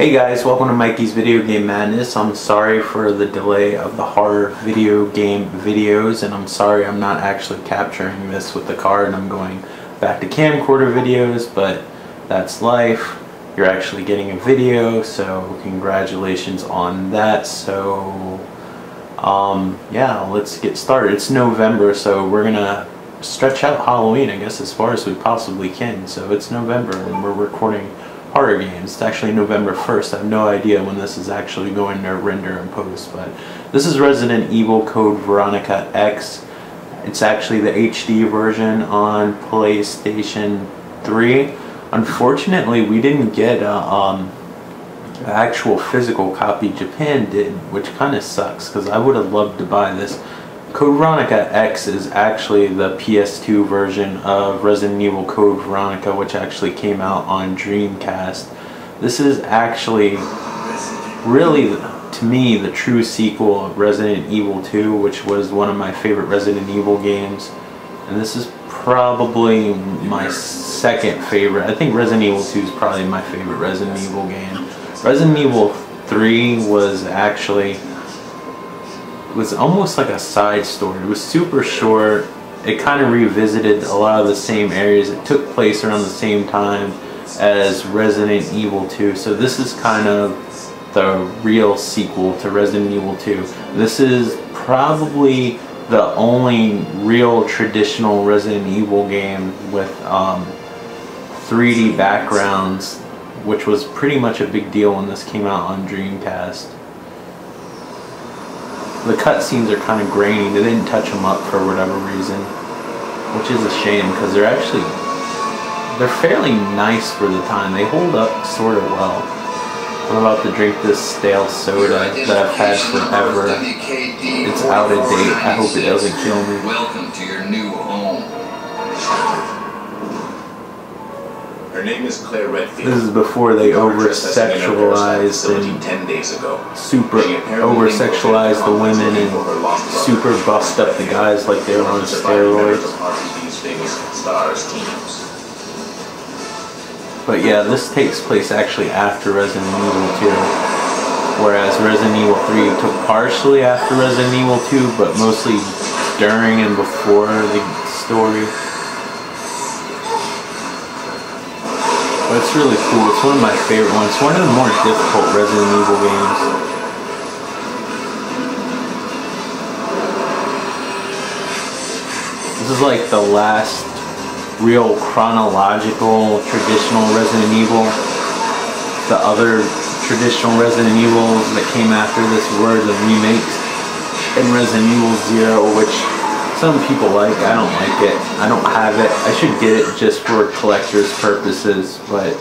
Hey guys, welcome to Mikey's Video Game Madness. I'm sorry for the delay of the horror video game videos, and I'm sorry I'm not actually capturing this with the card and I'm going back to camcorder videos, but that's life. You're actually getting a video, so congratulations on that. So yeah, let's get started. It's November, so we're gonna stretch out Halloween, I guess, as far as we possibly can. So it's November and we're recording horror games. It's actually November 1st. I have no idea when this is actually going to render and post, but this is Resident Evil Code Veronica X. It's actually the HD version on PlayStation 3. Unfortunately, we didn't get an actual physical copy. Japan did, which kind of sucks because I would have loved to buy this. Code Veronica X is actually the PS2 version of Resident Evil Code Veronica, which actually came out on Dreamcast. This is actually really, to me, the true sequel of Resident Evil 2, which was one of my favorite Resident Evil games. And this is probably my second favorite. I think Resident Evil 2 is probably my favorite Resident Evil game. Resident Evil 3 was actually almost like a side story. It was super short. It kind of revisited a lot of the same areas. It took place around the same time as Resident Evil 2. So this is kind of the real sequel to Resident Evil 2. This is probably the only real traditional Resident Evil game with 3D backgrounds, which was pretty much a big deal when this came out on Dreamcast. The cutscenes are kind of grainy. They didn't touch them up for whatever reason, which is a shame because they're fairly nice for the time. They hold up sort of well. I'm about to drink this stale soda that I've had forever. It's out of date. I hope it doesn't kill me. Welcome to your new home. Her name is Claire Redfield. This is before they over-sexualized and super over-sexualized the women and super buffed up the guys like they were on steroids. But yeah, this takes place actually after Resident Evil 2, whereas Resident Evil 3 took partially after Resident Evil 2, but mostly during and before the story. But it's really cool. It's one of my favorite ones. It's one of the more difficult Resident Evil games. This is like the last real chronological traditional Resident Evil. The other traditional Resident Evils that came after this were the remakes, and Resident Evil 0, which some people like. I don't like it. I don't have it. I should get it just for collector's purposes, but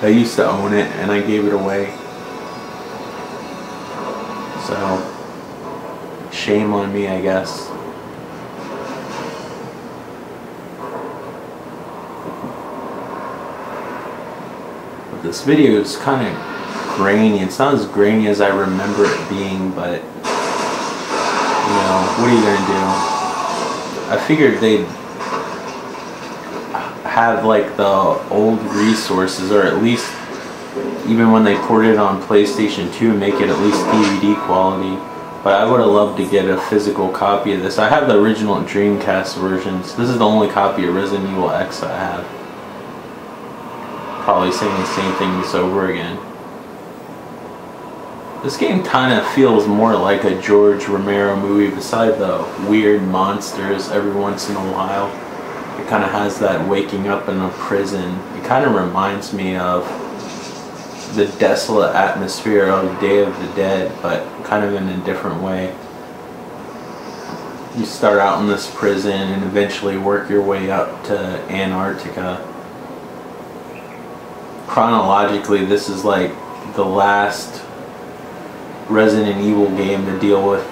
I used to own it and I gave it away. So, shame on me, I guess. But this video is kind of grainy. It's not as grainy as I remember it being, but you know, what are you gonna do? I figured they'd have like the old resources, or at least even when they ported it on PlayStation 2, make it at least DVD quality. But I would have loved to get a physical copy of this. I have the original Dreamcast versions. This is the only copy of Resident Evil X I have. Probably saying the same thing this over again. This game kind of feels more like a George Romero movie, beside the weird monsters every once in a while. It kind of has that waking up in a prison. It kind of reminds me of the desolate atmosphere of Day of the Dead, but kind of in a different way. You start out in this prison and eventually work your way up to Antarctica. Chronologically, this is like the last Resident Evil game to deal with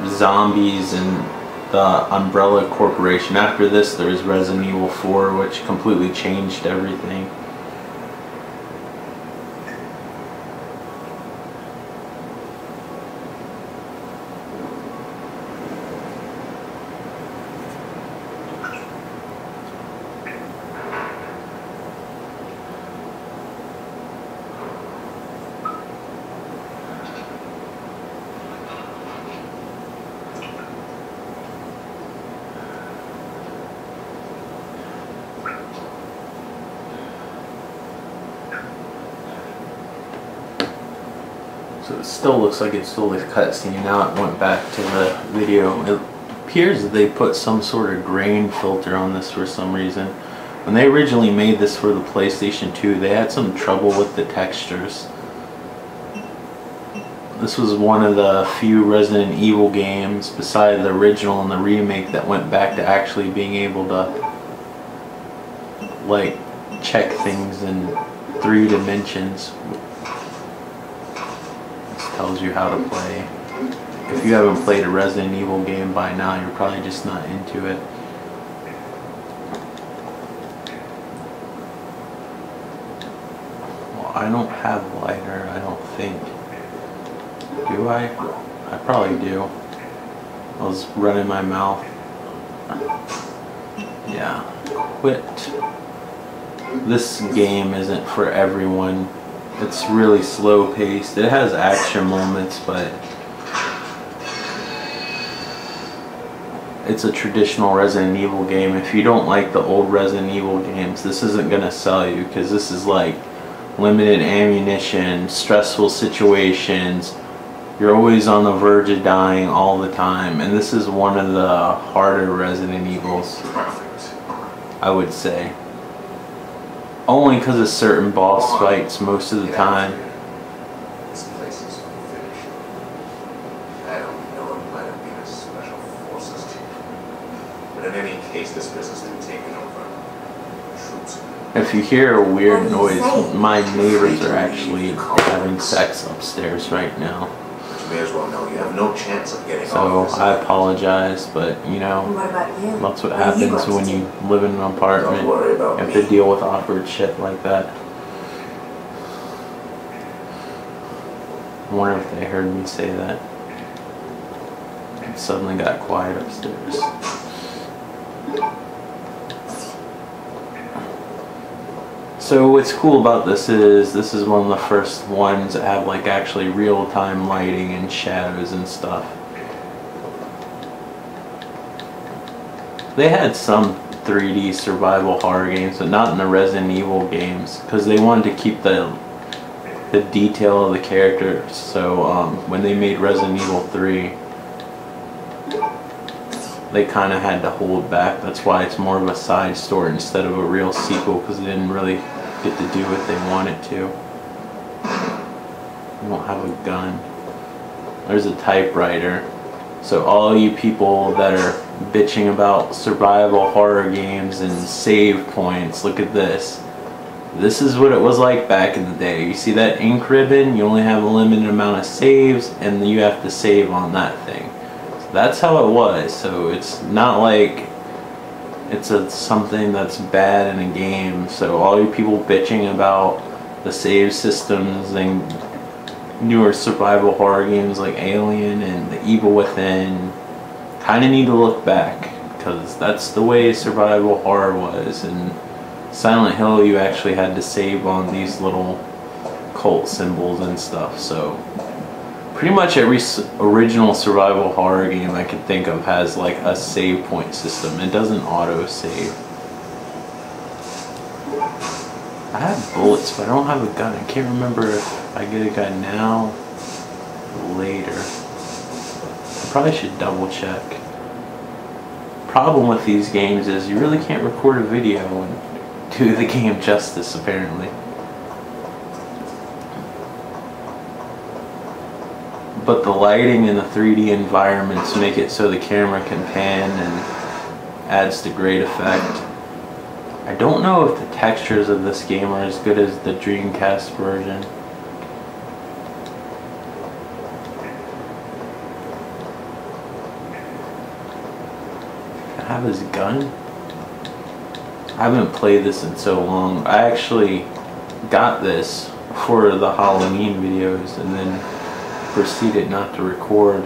zombies and the Umbrella Corporation. After this, there's Resident Evil 4, which completely changed everything. So it still looks like it's still the cutscene. Now it went back to the video. It appears that they put some sort of grain filter on this for some reason. When they originally made this for the PlayStation 2, they had some trouble with the textures. This was one of the few Resident Evil games, besides the original and the remake, that went back to actually being able to like check things in 3 dimensions. This tells you how to play. If you haven't played a Resident Evil game by now, you're probably just not into it. Well, I don't have lighter, I don't think. Do I? I probably do. I was running my mouth. Yeah. Quit. This game isn't for everyone. It's really slow paced. It has action moments, but it's a traditional Resident Evil game. If you don't like the old Resident Evil games, this isn't gonna sell you, because this is like limited ammunition, stressful situations. You're always on the verge of dying all the time, and this is one of the harder Resident Evils, I would say. Only because of certain boss fights most of the time. This place is finished. I don't know it might have been a special forces team. But in any case, this business can take it over. Troops. If you hear a weird noise, my neighbors are actually having sex upstairs right now. You may as well know you have no chance of getting So off this. I apologize, but you know, What about you? that's what happens when you live in an apartment. Don't worry about You have to deal with awkward shit like that. I wonder if they heard me say that. It suddenly got quiet upstairs. So what's cool about this is one of the first ones that have like actually real-time lighting and shadows and stuff. They had some 3D survival horror games, but not in the Resident Evil games, because they wanted to keep the detail of the characters. So when they made Resident Evil 3, they kind of had to hold back. That's why it's more of a side story instead of a real sequel, because they didn't really get to do what they wanted to. You don't have a gun. There's a typewriter. So all you people that are bitching about survival horror games and save points, look at this. This is what it was like back in the day. You see that ink ribbon? You only have a limited amount of saves, and you have to save on that thing. So that's how it was. So it's not like it's something that's bad in a game. So all you people bitching about the save systems and newer survival horror games like Alien and The Evil Within kind of need to look back, because that's the way survival horror was. And Silent Hill, you actually had to save on these little cult symbols and stuff. So pretty much every original survival horror game I can think of has like a save point system. It doesn't auto save. I have bullets, but I don't have a gun. I can't remember if I get a gun now or later. I probably should double check. Problem with these games is you really can't record a video and do the game justice, apparently. But the lighting and the 3D environments make it so the camera can pan and adds to great effect. I don't know if the textures of this game are as good as the Dreamcast version. I have his gun? I haven't played this in so long. I actually got this for the Halloween videos and then proceeded not to record.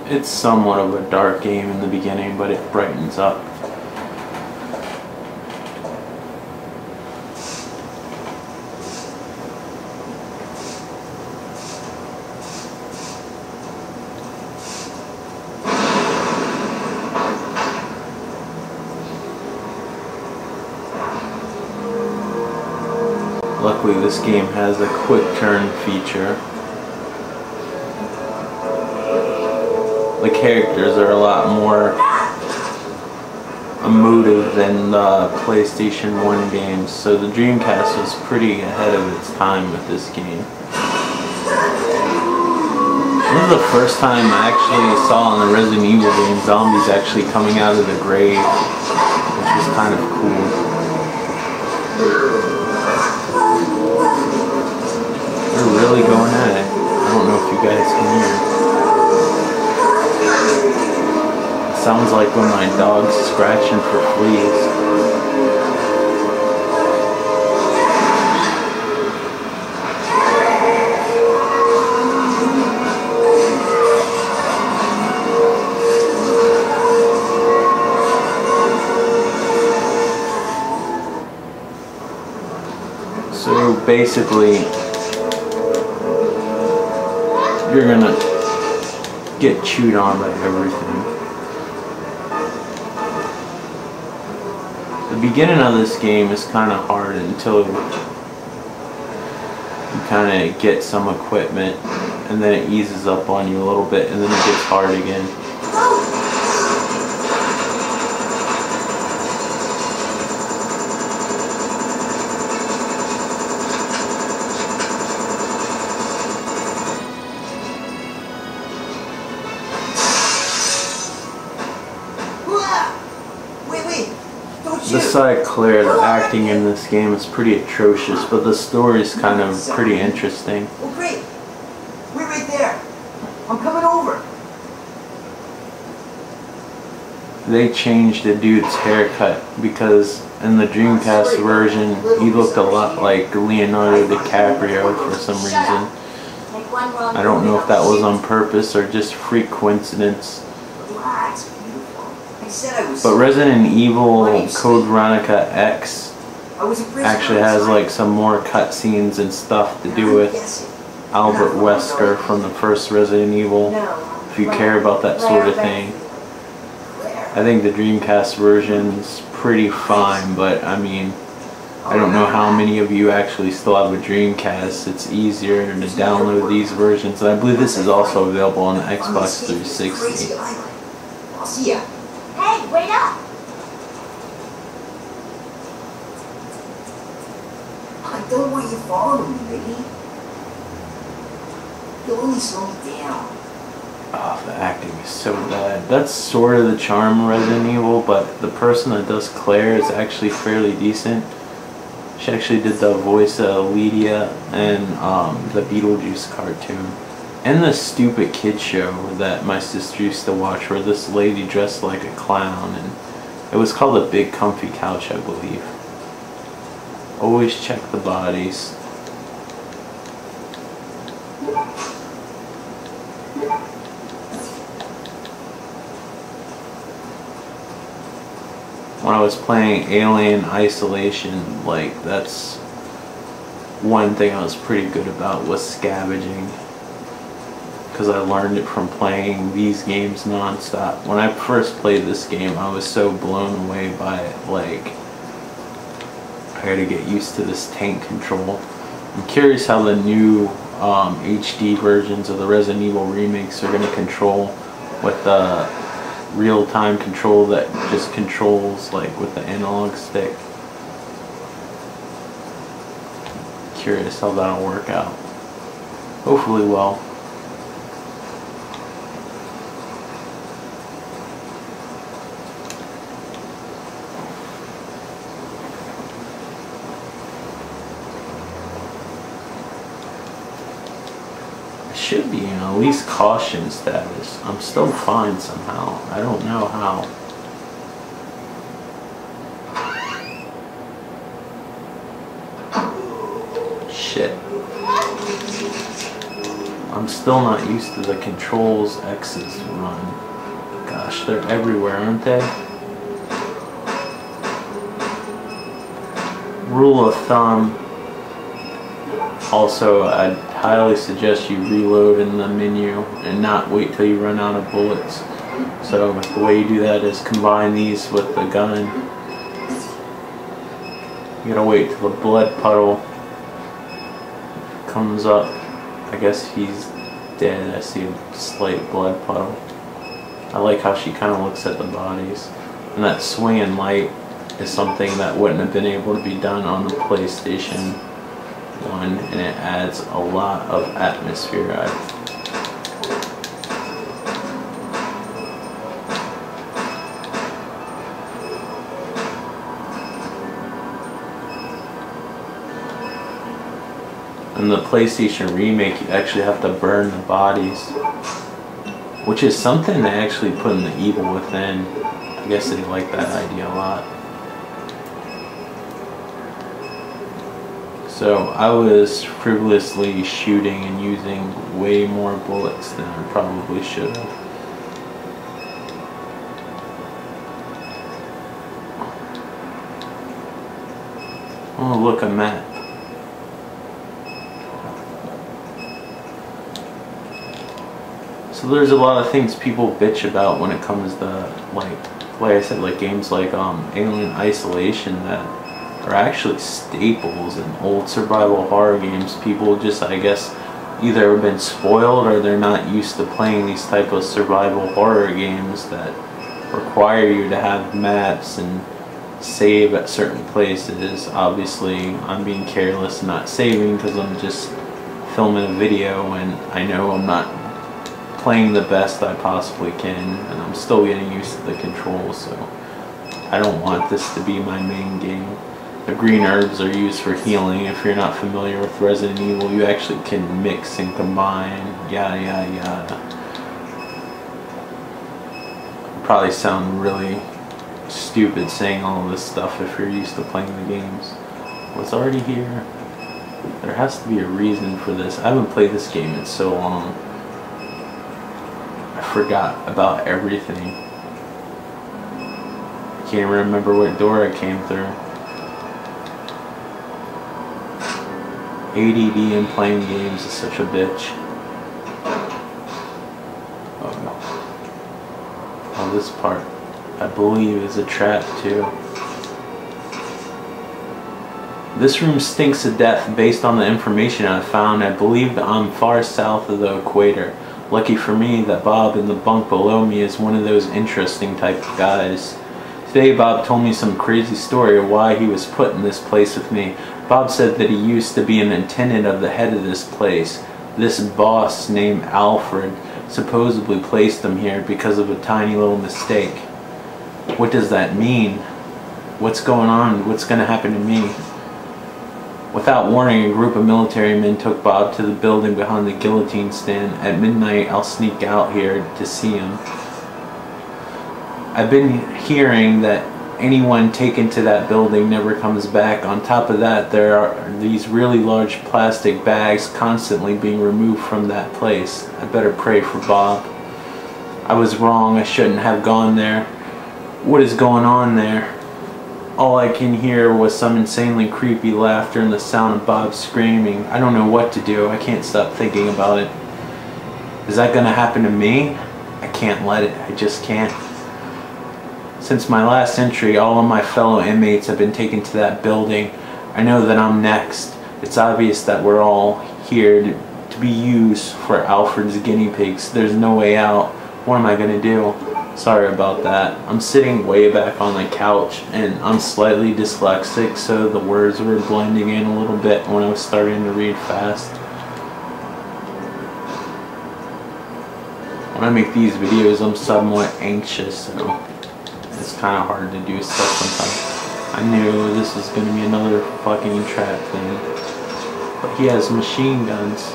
It's somewhat of a dark game in the beginning, but it brightens up. luckily this game has a quick turn feature. The characters are a lot more emotive than the PlayStation 1 games, so the Dreamcast was pretty ahead of its time with this game. This is the first time I actually saw in the Resident Evil game zombies actually coming out of the grave, which was kind of cool. They're really going at it. I don't know if you guys can hear. It sounds like when my dog's scratching for fleas. So basically, you're gonna get chewed on by everything. The beginning of this game is kind of hard until you kind of get some equipment, and then it eases up on you a little bit, and then it gets hard again. Besides Claire, the acting in this game is pretty atrocious, but the story is kind of pretty interesting. Oh great! Wait right there! I'm coming over! They changed the dude's haircut because in the Dreamcast version, he looked a lot like Leonardo DiCaprio for some reason. I don't know if that was on purpose or just freak coincidence. Relax, But Resident Evil Code Veronica X actually has like some more cutscenes and stuff to do with Albert Wesker from the first Resident Evil, if you care about that sort of thing. I think the Dreamcast version's pretty fine, but I mean, I don't know how many of you actually still have a Dreamcast. It's easier to download these versions, and I believe this is also available on the Xbox 360. I'll see ya. Hey, wait up! I don't want you following me, baby. You'll only slow me down. Oh, the acting is so bad. That's sort of the charm of Resident Evil, but the person that does Claire is actually fairly decent. She actually did the voice of Lydia in the Beetlejuice cartoon. And the stupid kid show that my sister used to watch where this lady dressed like a clown, and it was called A Big Comfy Couch, I believe. Always check the bodies. When I was playing Alien Isolation, like, that's one thing I was pretty good about, was scavenging. Because I learned it from playing these games non-stop. When I first played this game, I was so blown away by it. Like, I had to get used to this tank control. I'm curious how the new HD versions of the Resident Evil remakes are going to control with the real-time control that just controls like with the analog stick. Curious how that'll work out. Hopefully well. Should be in at least caution status. I'm still fine somehow. I don't know how. Shit. I'm still not used to the controls X's run. Gosh, they're everywhere, aren't they? Rule of thumb. Also, I'd highly suggest you reload in the menu and not wait till you run out of bullets. So the way you do that is combine these with the gun. You gotta wait till the blood puddle comes up. I guess he's dead. I see a slight blood puddle. I like how she kind of looks at the bodies. And that swinging light is something that wouldn't have been able to be done on the PlayStation 1, and it adds a lot of atmosphere. In the PlayStation remake, you actually have to burn the bodies, which is something they actually put in the Evil Within. I guess they like that idea a lot. So I was frivolously shooting and using way more bullets than I probably should have. Oh, look, a map. So there's a lot of things people bitch about when it comes to, like I said, like games like Alien Isolation that are actually staples in old survival horror games. People just, I guess, either have been spoiled or they're not used to playing these type of survival horror games that require you to have maps and save at certain places. Obviously, I'm being careless and not saving because I'm just filming a video and I know I'm not playing the best I possibly can, and I'm still getting used to the controls, so I don't want this to be my main game. The green herbs are used for healing. If you're not familiar with Resident Evil, you actually can mix and combine, yada yada yada. I'll probably sound really stupid saying all this stuff if you're used to playing the games. What's already here? There has to be a reason for this. I haven't played this game in so long. I forgot about everything. I can't even remember what door I came through. ADD in playing games is such a bitch. Oh no. Oh, this part, I believe, is a trap too. This room stinks to death based on the information I found. I believe I'm far south of the equator. Lucky for me that Bob in the bunk below me is one of those interesting type of guys. Today Bob told me some crazy story of why he was put in this place with me. Bob said that he used to be an attendant of the head of this place. This boss named Alfred supposedly placed him here because of a tiny little mistake. What does that mean? What's going on? What's going to happen to me? Without warning, a group of military men took Bob to the building behind the guillotine stand. At midnight, I'll sneak out here to see him. I've been hearing that anyone taken to that building never comes back. On top of that, there are these really large plastic bags constantly being removed from that place. I better pray for Bob. I was wrong. I shouldn't have gone there. What is going on there? All I can hear was some insanely creepy laughter and the sound of Bob screaming. I don't know what to do. I can't stop thinking about it. Is that gonna happen to me? I can't let it. I just can't. Since my last entry, all of my fellow inmates have been taken to that building. I know that I'm next. It's obvious that we're all here to be used for Alfred's guinea pigs. There's no way out. What am I gonna do? Sorry about that. I'm sitting way back on the couch and I'm slightly dyslexic, so the words were blending in a little bit when I was starting to read fast. When I make these videos, I'm somewhat anxious, so it's kind of hard to do stuff sometimes. I knew this was going to be another fucking trap thing. But he has machine guns.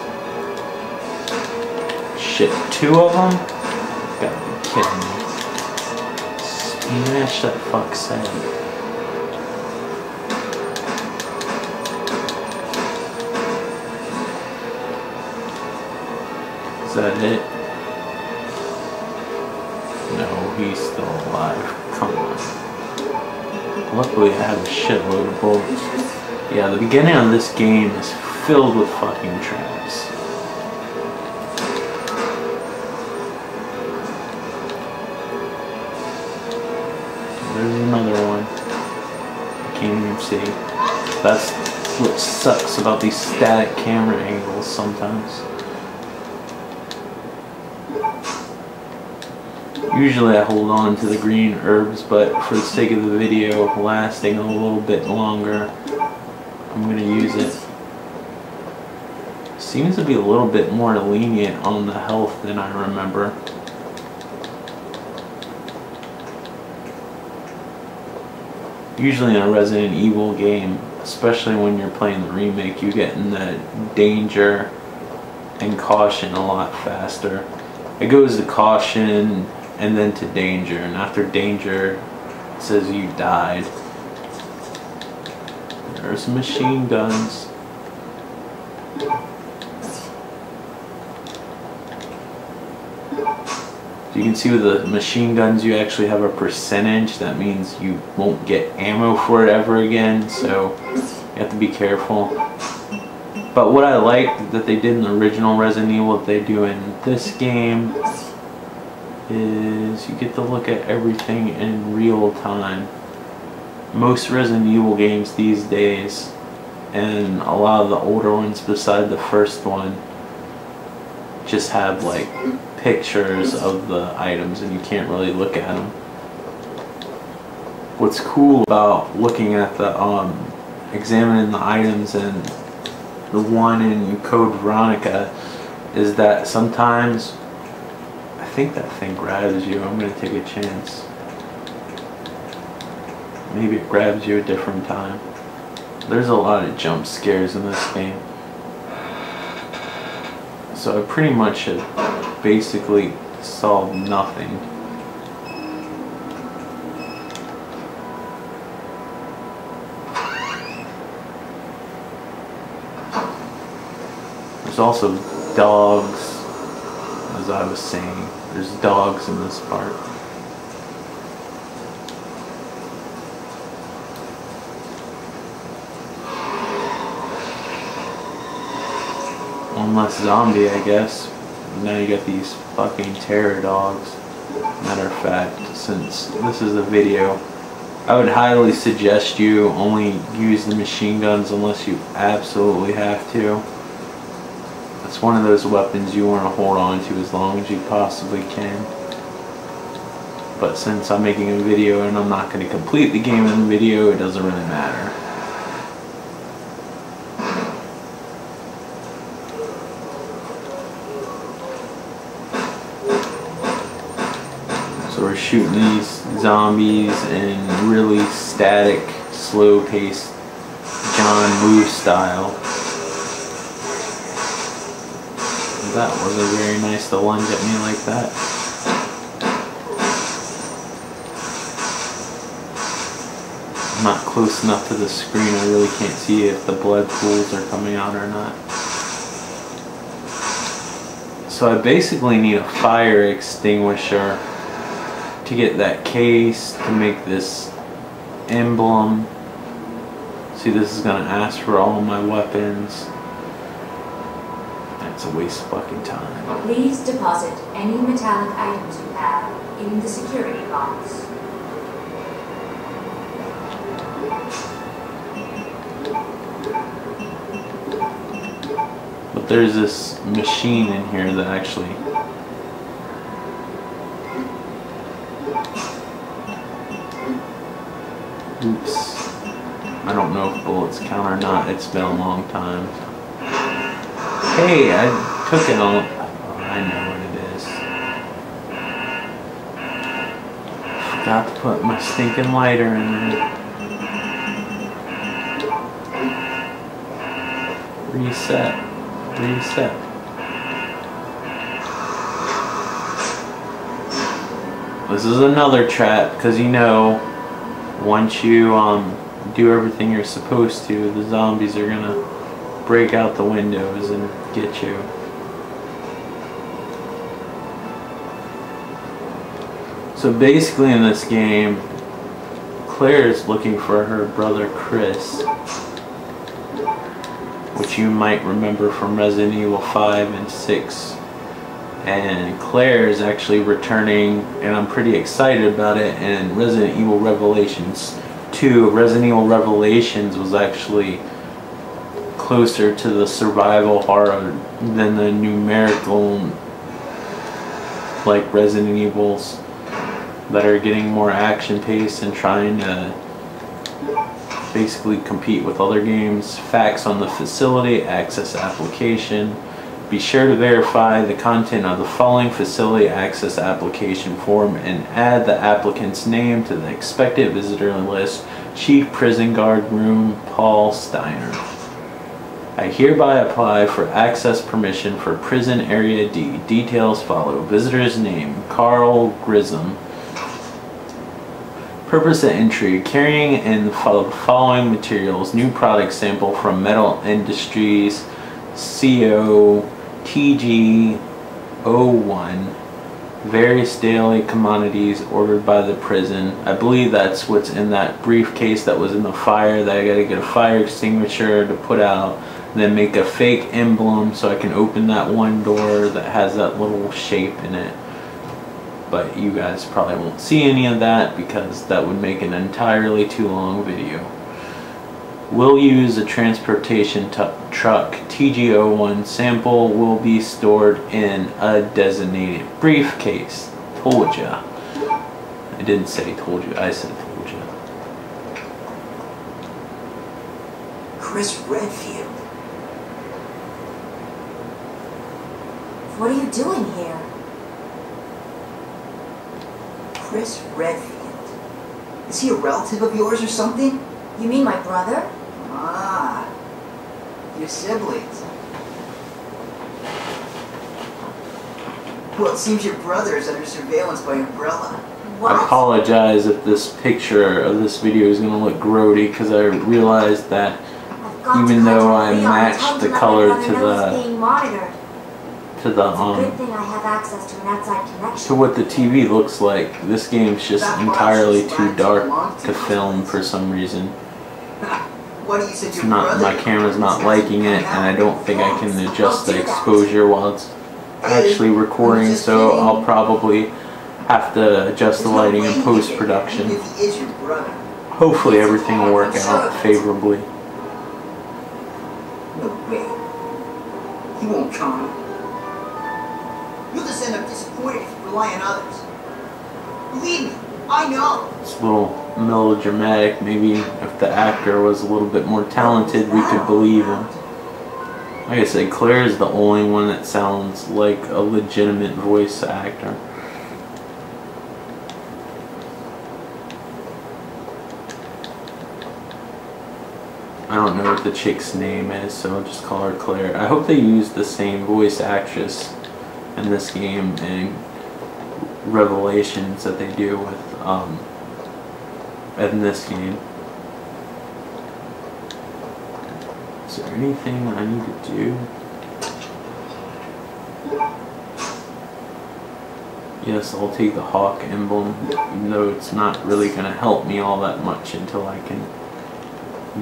Shit, 2 of them? Gotta be kidding me. Smash that fuck's head. Is that it? No, he's still alive. Come on. Luckily I have a shitload of bullets. Yeah, the beginning of this game is filled with fucking traps. There's another one. I can't even see. That's Which sucks about these static camera angles sometimes. Usually I hold on to the green herbs, but for the sake of the video lasting a little bit longer, I'm going to use it. Seems to be a little bit more lenient on the health than I remember. Usually in a Resident Evil game, especially when you're playing the remake, you get in the danger and caution a lot faster. It goes to caution and then to danger, and after danger it says you died. There's machine guns. So you can see with the machine guns you actually have a percentage. That means you won't get ammo for it ever again, so you have to be careful. But what I like that they did in the original Resident Evil that they do in this game is you get to look at everything in real time. Most Resident Evil games these days, and a lot of the older ones beside the first one, just have like pictures of the items and you can't really look at them. What's cool about looking at the examining the items and the one in Code Veronica is that sometimes I think that thing grabs you. I'm gonna take a chance. Maybe it grabs you a different time. There's a lot of jump scares in this game. So I pretty much have basically solved nothing. There's also dogs, as I was saying. There's dogs in this part. One less zombie, I guess. Now you got these fucking terror dogs. Matter of fact, since this is a video, I would highly suggest you only use the machine guns unless you absolutely have to. It's one of those weapons you want to hold on to as long as you possibly can. But since I'm making a video and I'm not going to complete the game in the video, it doesn't really matter. So we're shooting these zombies in really static, slow-paced John Woo style. That wasn't very nice to lunge at me like that. I'm not close enough to the screen, I really can't see if the blood pools are coming out or not. So I basically need a fire extinguisher to get that case, to make this emblem. See, this is going to ask for all of my weapons. It's a waste of fucking time. Please deposit any metallic items you have in the security box. But there's this machine in here that actually oops. I don't know if bullets count or not. It's been a long time. Hey, I took it on. Oh, I know what it is. Forgot to put my stinking lighter in there. Reset. Reset. This is another trap, because you know, once you do everything you're supposed to, the zombies are gonna break out the windows and get you. So basically in this game, Claire is looking for her brother Chris, which you might remember from Resident Evil 5 and 6. And Claire is actually returning, and I'm pretty excited about it, in Resident Evil Revelations 2. Resident Evil Revelations was actually closer to the survival horror than the numerical, like Resident Evils, that are getting more action paced and trying to basically compete with other games. Facts on the facility access application. Be sure to verify the content of the following facility access application form and add the applicant's name to the expected visitor list. Chief Prison Guard Room Paul Steiner. I hereby apply for access permission for Prison Area D. Details follow. Visitor's name, Carl Grissom. Purpose of entry, carrying in the following materials. New product sample from Metal Industries, CO TG01. Various daily commodities ordered by the prison. I believe that's what's in that briefcase that was in the fire, that I gotta get a fire extinguisher to put out. Then make a fake emblem so I can open that one door that has that little shape in it. But you guys probably won't see any of that because that would make an entirely too long video. We'll use a transportation truck. TG01 sample will be stored in a designated briefcase. Told ya. I didn't say told you, I said told ya. Chris Redfield. What are you doing here? Chris Redfield. Is he a relative of yours or something? You mean my brother? Ah, your siblings. Well, it seems your brother is under surveillance by Umbrella. What? I apologize if this picture of this video is going to look grody because I realized that I've got even to though I Leon. matched Tell him the let my color brother to know the he's being monitored. to the It's a good thing I have access to an outside connection. to what the TV looks like, this game's just entirely too dark to film for some reason. What do you say? It's not, my camera's not liking it, and I don't think I can adjust the exposure while it's actually recording, so I'll probably have to adjust the lighting in post-production. If he is your brother. Hopefully everything will work out favorably. No way. He won't come. You'll just end up disappointed if you rely on others. Believe me, I know. It's a little melodramatic. Maybe if the actor was a little bit more talented, we could believe him. Like I said, Claire is the only one that sounds like a legitimate voice actor. I don't know what the chick's name is, so I'll just call her Claire. I hope they use the same voice actress in this game and Revelations that they do with in this game. Is there anything I need to do? Yes, I'll take the hawk emblem, even though it's not really going to help me all that much until I can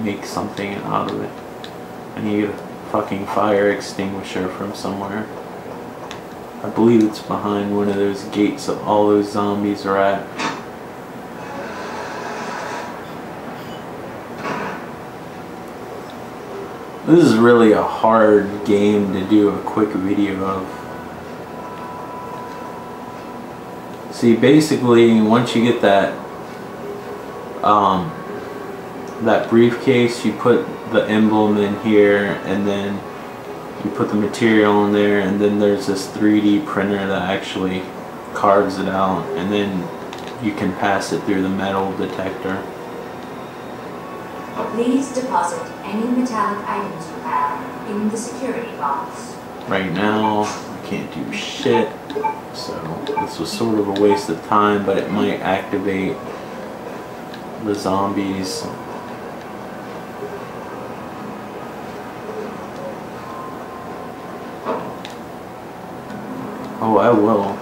make something out of it. I need a fucking fire extinguisher from somewhere. I believe it's behind one of those gates that all those zombies are at. This is really a hard game to do a quick video of. See, basically, once you get that that briefcase, you put the emblem in here, and then you put the material in there, and then there's this 3D printer that actually carves it out, and then you can pass it through the metal detector. Please deposit any metallic items you have in the security box. Right now, I can't do shit, so this was sort of a waste of time, but it might activate the zombies. Oh, I will.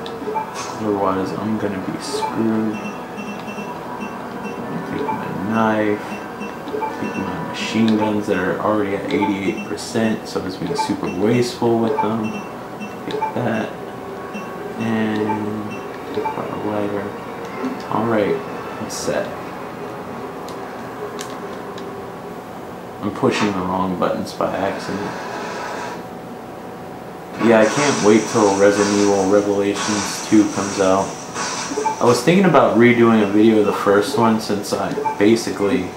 Otherwise, I'm gonna be screwed. I'm taking my knife, taking my machine guns that are already at 88%, so I was being super wasteful with them. Take that, and take my lighter. Alright, I'm set. I'm pushing the wrong buttons by accident. Yeah, I can't wait till Resident Evil Revelations 2 comes out. I was thinking about redoing a video of the first one since I basically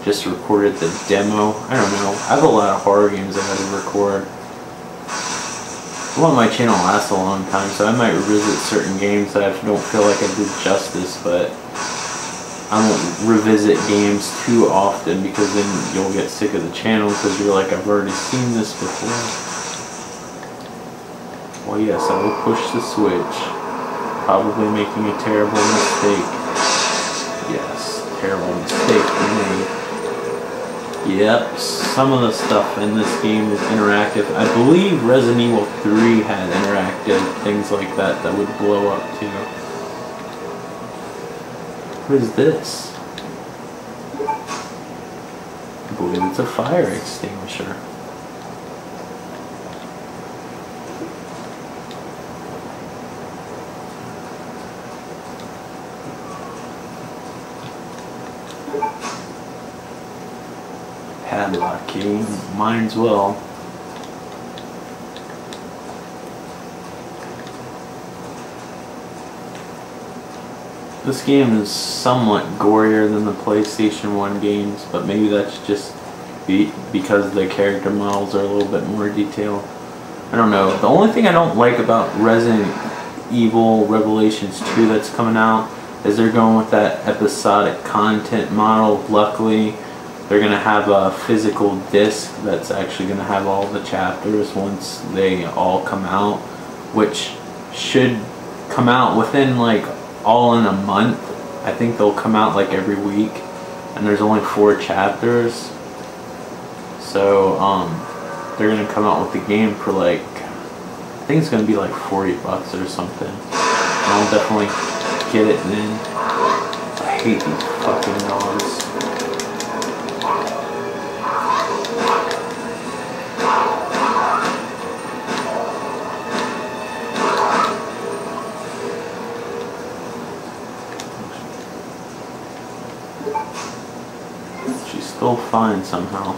just recorded the demo. I don't know. I have a lot of horror games I gotta record. I want my channel to last a long time, so I might revisit certain games that I don't feel like I did justice, but I won't revisit games too often because then you'll get sick of the channel because you're like, I've already seen this before. Well, yes, I will push the switch. Probably making a terrible mistake. Yes, terrible mistake made. Yep, some of the stuff in this game is interactive. I believe Resident Evil 3 had interactive things like that that would blow up too. What is this? I believe it's a fire extinguisher. Padlock key, might as well. This game is somewhat gorier than the PlayStation 1 games, but maybe that's just because the character models are a little bit more detailed. I don't know. The only thing I don't like about Resident Evil Revelations 2 that's coming out is they're going with that episodic content model. Luckily, they're going to have a physical disc that's actually going to have all the chapters once they all come out, which should come out within like all in a month. I think they'll come out like every week, and there's only 4 chapters, so they're gonna come out with the game for like, I think it's gonna be like $40 or something. And I'll definitely get it then. I hate these fucking dogs. She's still fine somehow.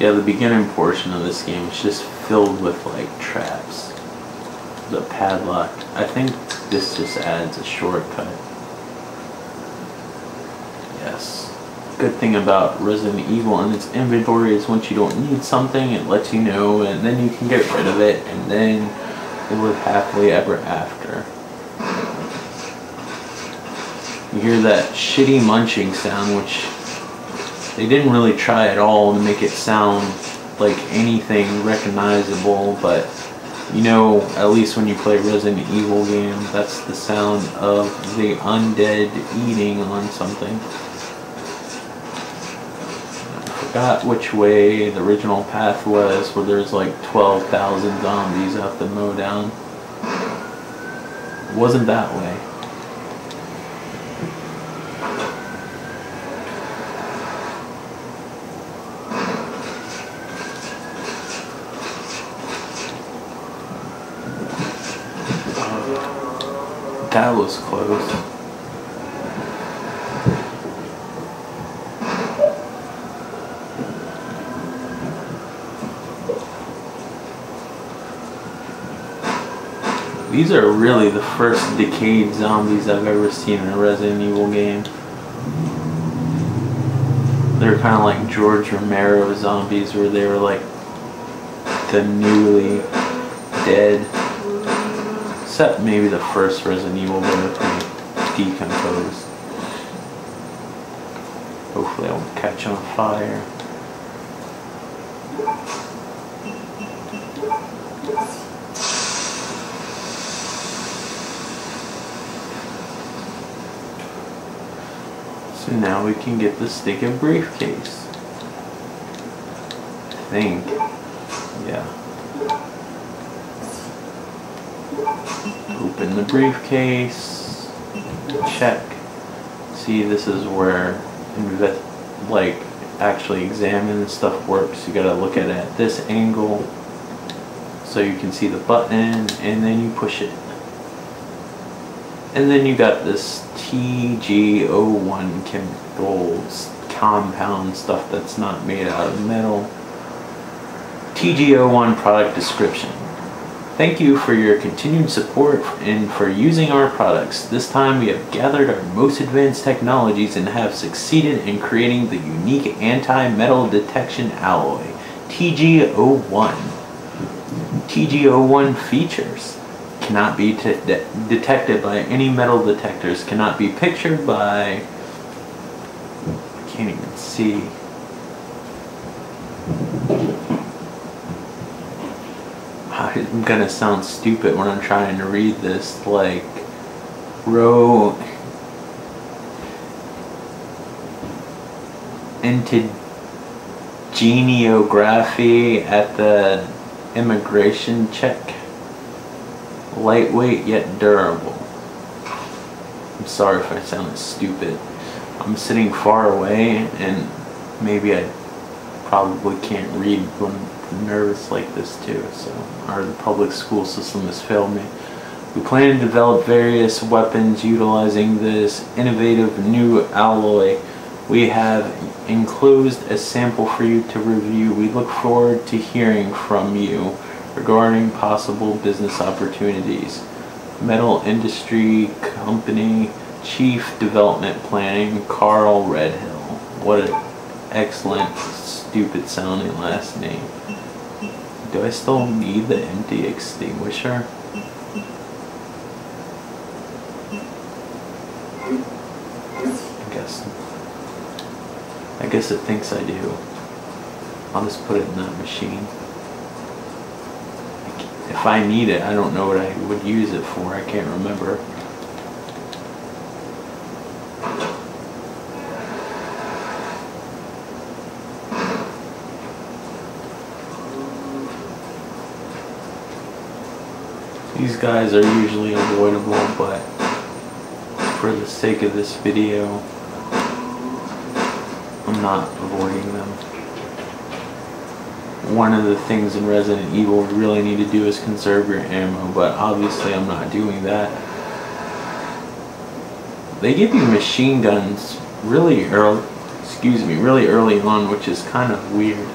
Yeah, the beginning portion of this game is just filled with like traps. The padlock. I think this just adds a shortcut. Yes. Good thing about Resident Evil and its inventory is once you don't need something, it lets you know, and then you can get rid of it, and then you live happily ever after. You hear that shitty munching sound, which they didn't really try at all to make it sound like anything recognizable, but you know, at least when you play Resident Evil games, that's the sound of the undead eating on something. Forgot which way the original path was, where there's like 12,000 zombies I have to mow down. It wasn't that way. That was close. These are really the first decayed zombies I've ever seen in a Resident Evil game. They're kind of like George Romero zombies, where they were like the newly dead. Except maybe the first Resident Evil, they were pretty decomposed. Hopefully I won't catch on fire. So now we can get the stinking briefcase. I think. Yeah. Open the briefcase. Check. See, this is where like actually examine and stuff works. You gotta look at it at this angle so you can see the button, and then you push it. And then you got this TG01 chemicals compound stuff that's not made out of metal. TG01 product description. Thank you for your continued support and for using our products. This time we have gathered our most advanced technologies and have succeeded in creating the unique anti-metal detection alloy, TG01. TG01 features: cannot be detected by any metal detectors, cannot be pictured by, I can't even see. I'm gonna sound stupid when I'm trying to read this, like antigenography at the immigration check. Lightweight yet durable. I'm sorry if I sound stupid. I'm sitting far away and maybe I probably can't read when I'm nervous like this too, so the public school system has failed me. We plan to develop various weapons utilizing this innovative new alloy. We have enclosed a sample for you to review. We look forward to hearing from you regarding possible business opportunities. Metal Industry Company Chief Development Planning, Carl Redhill. What an excellent, stupid sounding last name. Do I still need the empty extinguisher? I guess it thinks I do. I'll just put it in that machine. If I need it, I don't know what I would use it for. I can't remember. These guys are usually avoidable, but for the sake of this video, I'm not avoiding them. One of the things in Resident Evil we really need to do is conserve your ammo, but obviously I'm not doing that. They give you machine guns really early, really early on, which is kind of weird.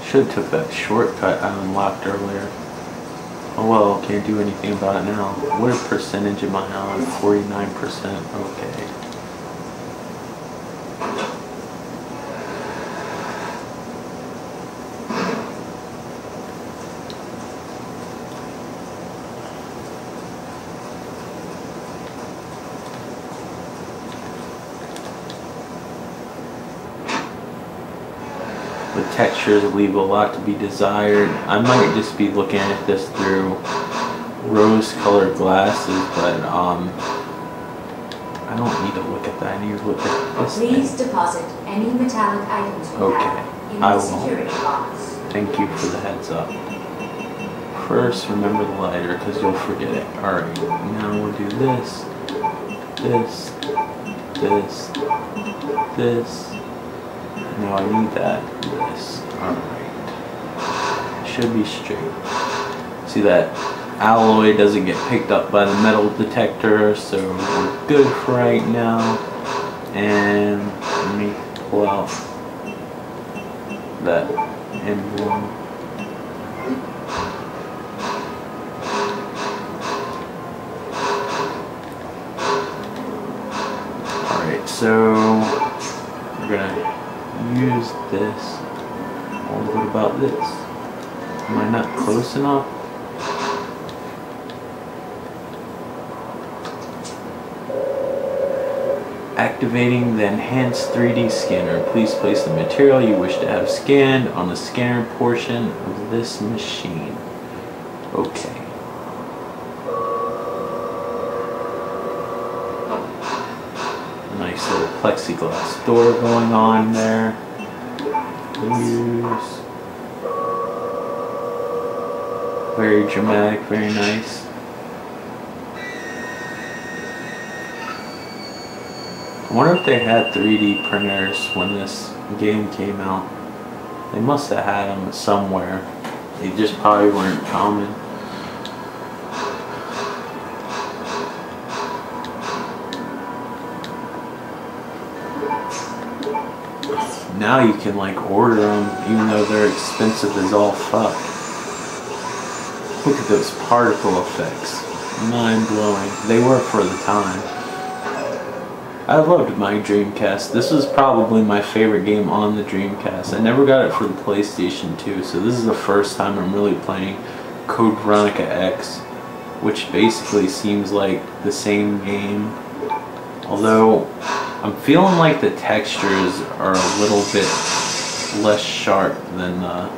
Should have took that shortcut I unlocked earlier. Oh well, can't do anything about it now. What percentage am I on? 49%. Okay. The textures leave a lot to be desired. I might just be looking at this through rose-colored glasses, but I don't need to look at that. I need to look at this. Please deposit any metallic items you have in the security box. Thank you for the heads up. First, remember the lighter, because you'll forget it. Alright, now we'll do this, this, this, this. No, I need that. This. Alright. Should be straight. See, that alloy doesn't get picked up by the metal detector, so we're good for right now. And let me pull out that emblem. Alright, so we're gonna use this. Well, what about this? Am I not close enough? Activating the enhanced 3D scanner. Please place the material you wish to have scanned on the scanner portion of this machine. Okay. Nice little plexiglass door going on there. Use. Very dramatic, very nice. I wonder if they had 3D printers when this game came out. They must have had them somewhere. They just probably weren't common. Now you can like order them even though they're expensive as all fuck. Look at those particle effects. Mind blowing. They were for the time. I loved my Dreamcast. This was probably my favorite game on the Dreamcast. I never got it for the PlayStation 2, so this is the first time I'm really playing Code Veronica X, which basically seems like the same game. Although I'm feeling like the textures are a little bit less sharp than the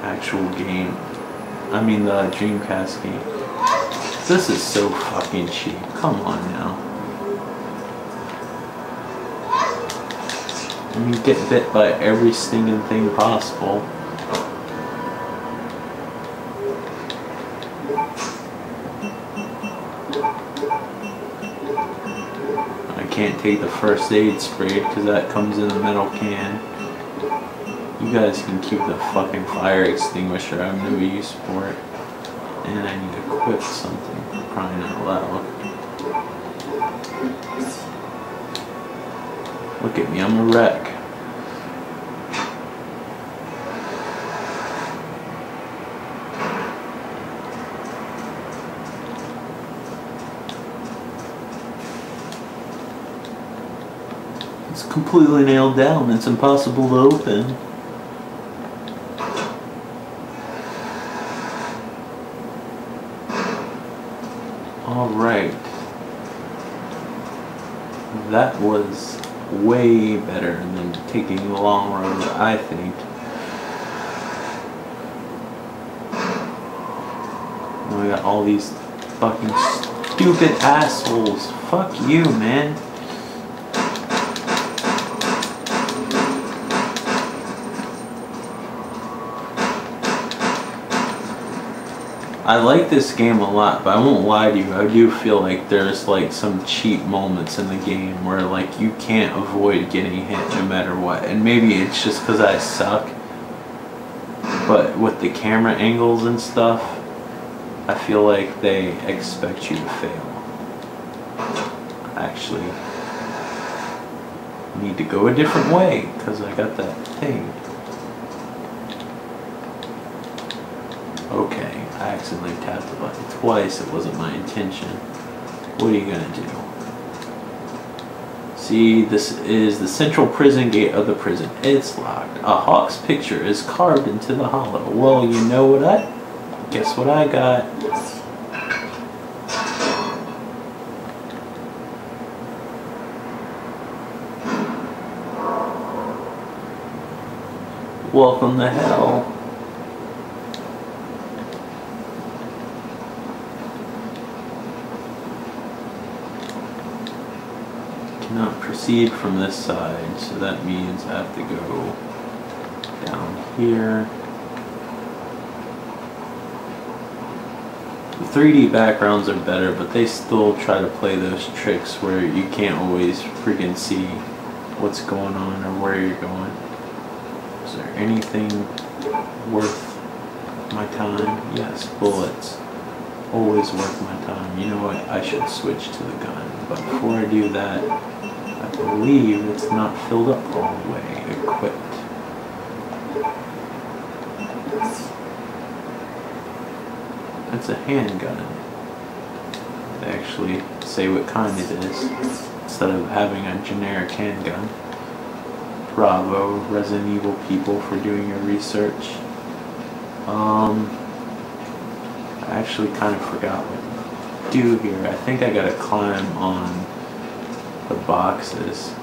actual game. I mean the Dreamcast game. This is so fucking cheap. Come on now. I mean, get bit by every stinging thing possible. I can't take the first aid spray because that comes in a metal can. You guys can keep the fucking fire extinguisher. I have no use for it. And I need to equip something, crying out loud. Look at me, I'm a wreck. It's completely nailed down, it's impossible to open. Alright, that was way better than taking the long road, I think. Now we got all these fucking stupid assholes. Fuck you, man. I like this game a lot, but I won't lie to you, I do feel like there's like some cheap moments in the game where like you can't avoid getting hit no matter what. And maybe it's just because I suck, but with the camera angles and stuff, I feel like they expect you to fail. Actually, I need to go a different way because I got that thing. Okay. I accidentally tapped the button twice. It wasn't my intention. What are you gonna do? See, this is the central prison gate of the prison. It's locked. A hawk's picture is carved into the hollow. Well, you know what guess what I got? Welcome to hell. Cannot proceed from this side, so that means I have to go down here. The 3D backgrounds are better, but they still try to play those tricks where you can't always freaking see what's going on or where you're going. Is there anything worth my time? Yes, bullets. Always worth my time. You know what? I should switch to the gun. But before I do that, I believe it's not filled up all the way. Equipped. It's a handgun. They actually say what kind it is instead of having a generic handgun. Bravo, Resident Evil people, for doing your research. I actually kind of forgot what to do here. I think I gotta climb on the boxes.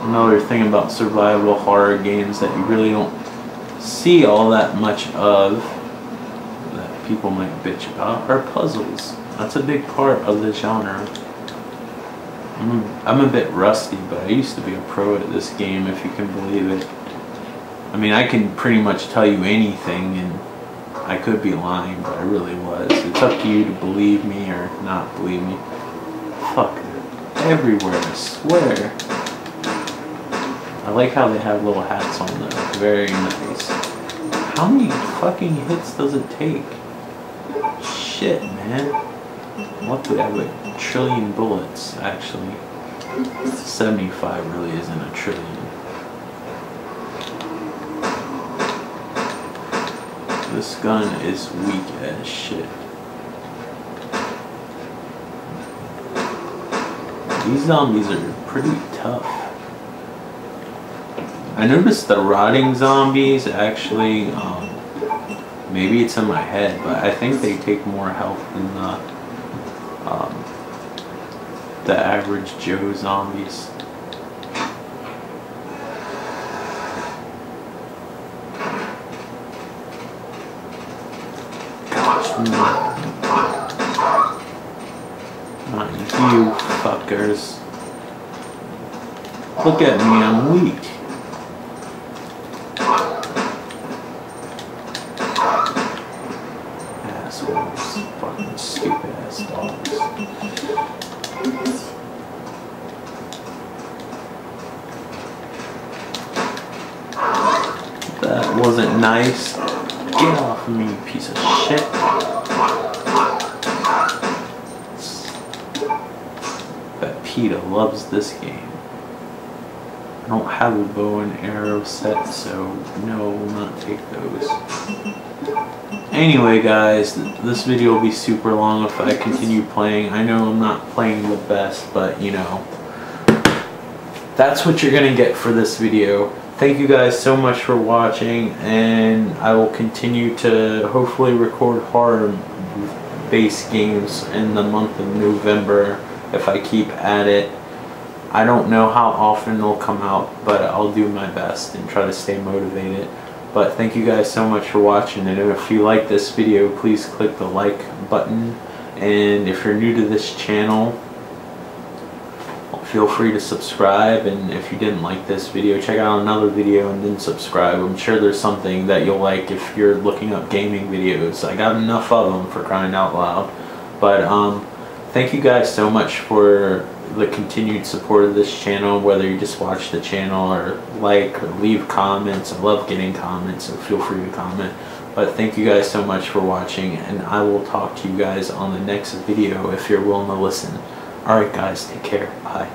Another thing about survival horror games that you really don't see all that much of, that people might bitch about, are puzzles. That's a big part of the genre. I'm a bit rusty, but I used to be a pro at this game, if you can believe it. I mean, I can pretty much tell you anything, and I could be lying, but I really was. It's up to you to believe me or not believe me. Fuck, everywhere, I swear. I like how they have little hats on them. Very nice. How many fucking hits does it take? Shit, man. Luckily I have a trillion bullets, actually. 75 really isn't a trillion. This gun is weak as shit. These zombies are pretty tough. I noticed the rotting zombies actually, maybe it's in my head, but I think they take more health than the average Joe zombies. Not you fuckers. Look at me, I'm weak. Assholes. Fucking stupid ass dogs. That wasn't nice. Get off of me, you piece of shit. Bet PETA loves this game. I don't have a bow and arrow set, so no, I will not take those. Anyway guys, this video will be super long if I continue playing. I know I'm not playing the best, but you know, that's what you're gonna get for this video. Thank you guys so much for watching, and I will continue to hopefully record horror-based games in the month of November if I keep at it. I don't know how often they'll come out, but I'll do my best and try to stay motivated. But thank you guys so much for watching, and if you like this video, please click the like button, and if you're new to this channel, feel free to subscribe, and if you didn't like this video, check out another video and then subscribe. I'm sure there's something that you'll like if you're looking up gaming videos. I got enough of them, for crying out loud. But thank you guys so much for the continued support of this channel, whether you just watch the channel or like or leave comments. I love getting comments, so feel free to comment. But thank you guys so much for watching, and I will talk to you guys on the next video if you're willing to listen. Alright guys, take care. Bye.